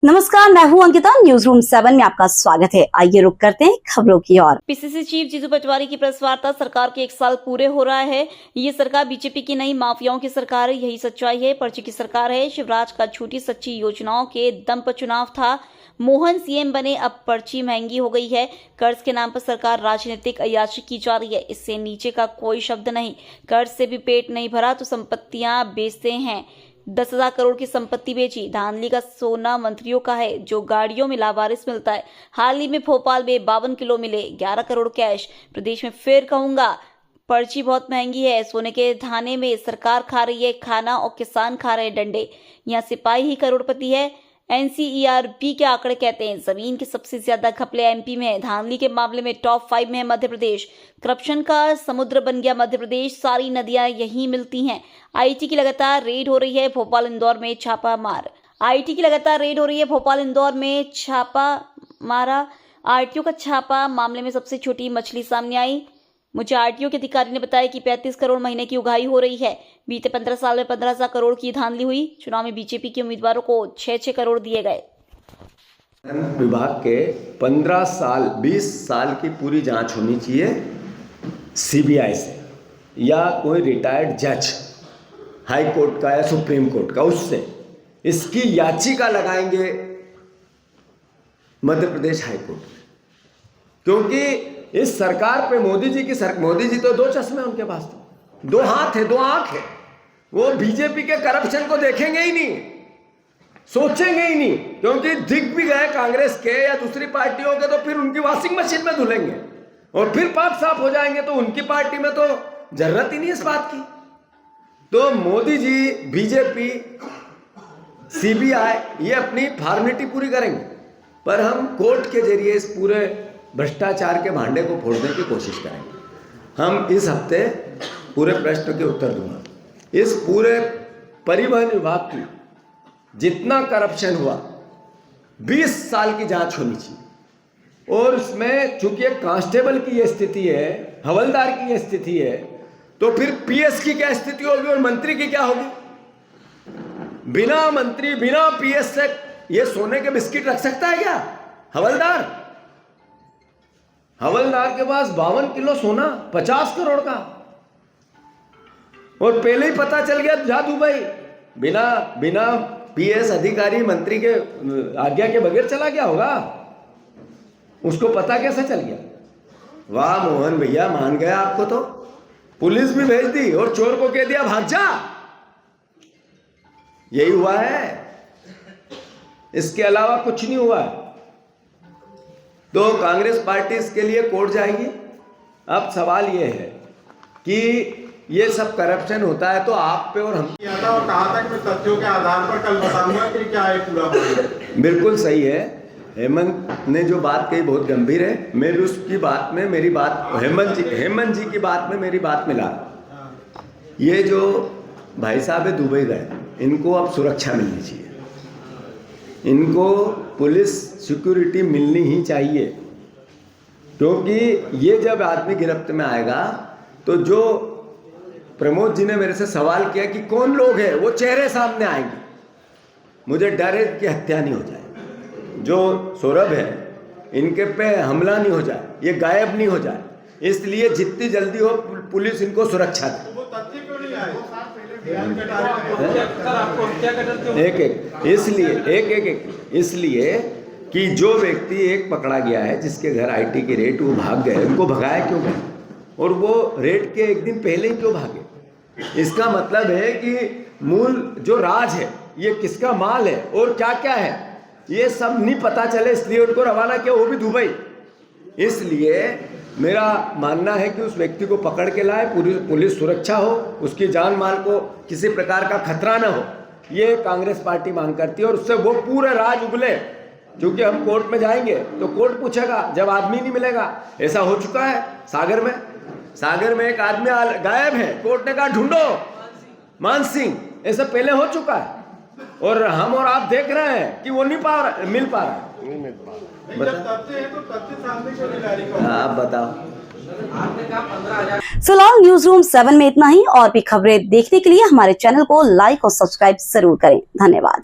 नमस्कार, मैं हूं अंकिता। न्यूज रूम 7 में आपका स्वागत है। आइए रुक करते हैं खबरों की ओर। पीसीसी चीफ जीतू पटवारी की प्रेस वार्ता। सरकार के 1 साल पूरे हो रहा है। ये सरकार बीजेपी की नहीं, माफियाओं की सरकार है। यही सच्चाई है। पर्ची की सरकार है। शिवराज का झूठी सच्ची योजनाओं के दम पर चुनाव था। मोहन सीएम बने, अब पर्ची महंगी हो गई है। कर्ज के नाम पर सरकार राजनीतिक अय्याशी की जा रही है। इससे नीचे का कोई शब्द नहीं। कर्ज से भी पेट नहीं भरा तो संपत्तियां बेचते हैं। 10,000 करोड़ की संपत्ति बेची। धांधली का सोना मंत्रियों का है, जो गाड़ियों में लावारिस मिलता है। हाल ही में भोपाल में 52 किलो मिले, 11 करोड़ कैश। प्रदेश में फिर कहूंगा, पर्ची बहुत महंगी है। सोने के थाने में सरकार खा रही है खाना और किसान खा रहे डंडे। यहाँ सिपाही ही करोड़पति है। एनसीईआरबी के आंकड़े कहते हैं जमीन के सबसे ज्यादा घपले एमपी में है। धांधली के मामले में टॉप 5 में है मध्य प्रदेश। करप्शन का समुद्र बन गया मध्य प्रदेश। सारी नदियां यहीं मिलती हैं। आईटी की लगातार रेड हो रही है। भोपाल इंदौर में छापा मार। आईटी की लगातार रेड हो रही है। भोपाल इंदौर में छापा मारा। आरटीओ का छापा मामले में सबसे छोटी मछली सामने आई। मुझे आरटीओ के अधिकारी ने बताया कि 35 करोड़ महीने की उगाही हो रही है। बीते 15 साल में 15,000 करोड़ की धांधली हुई। चुनाव में बीजेपी के उम्मीदवारों को 6-6 करोड़ दिए गए। विभाग के 15 साल 20 साल की पूरी जांच होनी चाहिए सीबीआई से, या कोई रिटायर्ड जज हाई कोर्ट का या सुप्रीम कोर्ट का, उससे इसकी याचिका लगाएंगे मध्य प्रदेश हाई कोर्ट। क्योंकि इस सरकार पे मोदी जी तो 2 चश्मे उनके पास, 2 हाथ है, 2 आंख है। वो बीजेपी के करप्शन को देखेंगे ही नहीं, सोचेंगे ही नहीं। क्योंकि दिख भी गए कांग्रेस के या दूसरी पार्टियों के, तो फिर उनकी वॉशिंग मशीन में धुलेंगे और फिर पाक साफ हो जाएंगे। तो उनकी पार्टी में तो जरूरत ही नहीं इस बात की। तो मोदी जी, बीजेपी, सीबीआई ये अपनी फॉर्मेलिटी पूरी करेंगे, पर हम कोर्ट के जरिए इस पूरे भ्रष्टाचार के भांडे को फोड़ने की कोशिश करेंगे। हम इस हफ्ते पूरे प्रश्न के उत्तर दूंगा। इस पूरे परिवहन विभाग की जितना करप्शन हुआ, 20 साल की जांच होनी चाहिए। और इसमें चूंकि एक कांस्टेबल की ये स्थिति है, हवलदार की ये स्थिति है, तो फिर पीएस की क्या स्थिति होगी और मंत्री की क्या होगी? बिना मंत्री, बिना पीएस से ये सोने के बिस्किट रख सकता है क्या हवलदार के पास 52 किलो सोना, 50 करोड़ का, और पहले ही पता चल गया जा दुबई। बिना पीएस अधिकारी मंत्री के आज्ञा के बगैर चला गया होगा, उसको पता कैसे चल गया? वाह मोहन भैया, मान गया आपको। तो पुलिस भी भेज दी और चोर को कह दिया भाग जा। यही हुआ है, इसके अलावा कुछ नहीं हुआ है। तो कांग्रेस पार्टी इसके लिए कोर्ट जाएगी। अब सवाल ये है कि ये सब करप्शन होता है तो आप पे और हम और कहा था कि मैं तथ्यों के आधार पर कल बताऊंगा कि क्या है पूरा। बिल्कुल सही है। हेमंत ने जो बात कही बहुत गंभीर है। मैं भी उसकी बात में, मेरी बात हेमंत जी की बात में मेरी बात मिला। ये जो भाई साहब है दुबई गए, इनको अब सुरक्षा मिलनी चाहिए। इनको पुलिस सिक्योरिटी मिलनी ही चाहिए। क्योंकि ये जब आदमी गिरफ्त में आएगा, तो जो प्रमोद जी ने मेरे से सवाल किया कि कौन लोग हैं, वो चेहरे सामने आएंगे। मुझे डर है कि हत्या नहीं हो जाए, जो सौरभ है इनके पे हमला नहीं हो जाए, ये गायब नहीं हो जाए। इसलिए जितनी जल्दी हो पुलिस इनको सुरक्षा दे। इसलिए कि जो व्यक्ति एक पकड़ा गया है, जिसके घर आईटी की रेड, वो भाग गए, उनको भगाया क्यों गए? और वो रेड के एक दिन पहले ही क्यों भागे? इसका मतलब है कि मूल जो राज है, ये किसका माल है और क्या क्या है, ये सब नहीं पता चले, इसलिए उनको रवाना किया, वो भी दुबई। इसलिए मेरा मानना है कि उस व्यक्ति को पकड़ के लाए, पूरी पुलिस सुरक्षा हो, उसकी जान माल को किसी प्रकार का खतरा ना हो, ये कांग्रेस पार्टी मांग करती है। और उससे वो पूरा राज उगले। क्योंकि हम कोर्ट में जाएंगे तो कोर्ट पूछेगा जब आदमी नहीं मिलेगा। ऐसा हो चुका है सागर में एक आदमी गायब है, कोर्ट ने कहा ढूंढो, मान सिंह। ऐसा पहले हो चुका है और हम और आप देख रहे हैं कि वो नहीं मिल पा रहा है। आप बताओ। फिलहाल न्यूज रूम 7 में इतना ही। और भी खबरें देखने के लिए हमारे चैनल को लाइक और सब्सक्राइब जरूर करें। धन्यवाद।